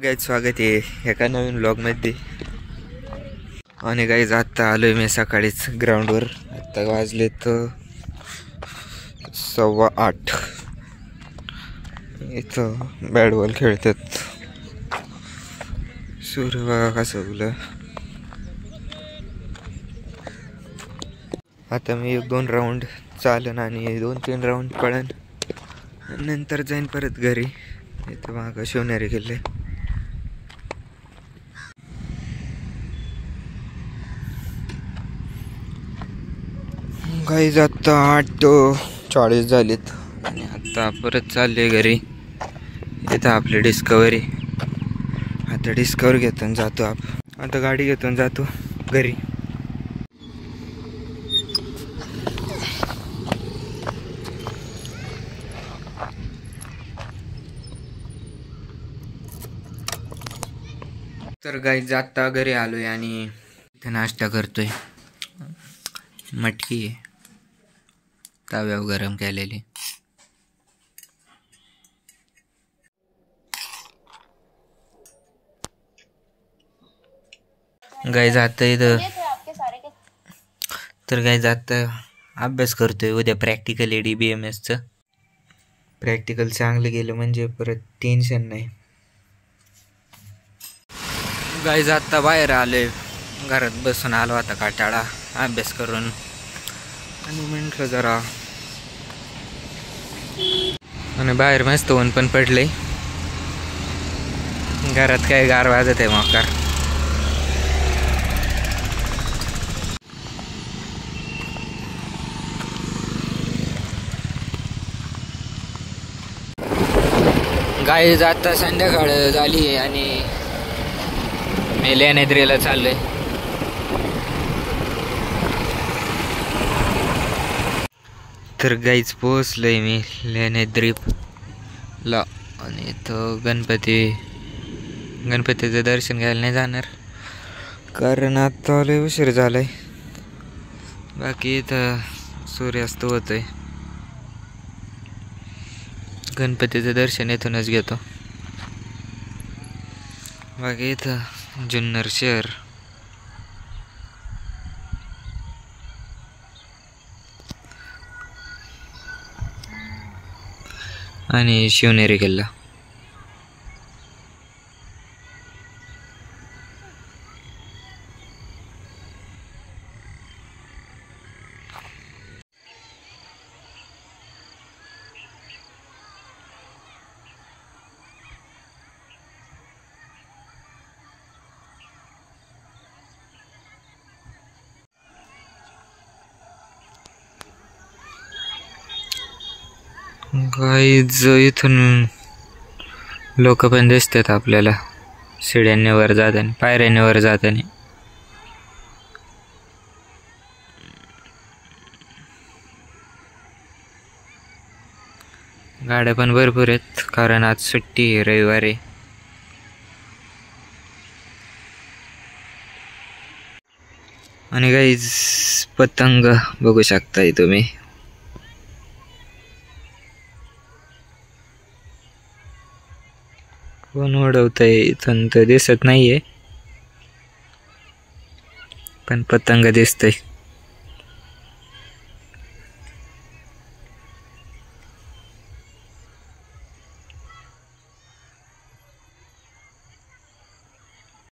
Guys स्वागत आहे एका नवीन व्लॉगमध्ये. आणि गाईज आत्ता आलोय मी सकाळीच ग्राउंडवर. आत्ता वाजले तर 8:15. इथं बॅट बॉल खेळतात. सूर्य बघा कसं उगलं. आता मी 1-2 राऊंड चालन आणि 2-3 राऊंड पळन, नंतर जाईन परत घरी. इथं मागं शिवनेरी किल्ले. गाईज आत्ता 8:40 झालेत आणि आत्ता परत चालले घरी. इथं आपली डिस्कवरी. आता डिस्कवर घेतो जातो आता गाडी घेतो जातो घरी. तर गाईज आत्ता घरी आलोय आणि इथे नाश्ता करतोय. मटकी आहे तव्यावर गरम केलेली. गाईज आता इथं तर गाईज आता अभ्यास करतोय. उद्या प्रॅक्टिकल आहे DBMSचं. प्रॅक्टिकल चांगलं गेलं म्हणजे परत टेन्शन नाही. गाईज आत्ता बाहेर आलोय. घरात बसून आलो आता काटाळा अभ्यास करून आणि म्हटलं जरा. आणि बाहेर मस्त ऊन पण पडले. घरात काय गार वाजत आहे मोकार. गाईज आता संध्याकाळ झाली आणि मी लेण्याद्रीला चाललोय. तर गाईज पोहोचलोय मी लेण्याद्रीला. आणि इथं गणपतीचं दर्शन घ्यायला नाही जाणार कारण आता लय उशीर झालाय. बाकी इथं सूर्यास्त होतोय. गणपतीचं दर्शन इथूनच घेतो. बाकी इथं जुन्नर शहर आणि शिवनेरी किल्ला. गाईज इथून लोक पण दिसतात आपल्याला शिड्यांनी वर जाताना, पायऱ्यांनी वर जाताना. गाड्या पण भरपूर आहेत कारण आज सुट्टी आहे, रविवारी. आणि गाईज पतंग बघू शकताय तुम्ही. कोण उडवतंय इथून तर दिसत नाहीये पण पतंग दिसतंय.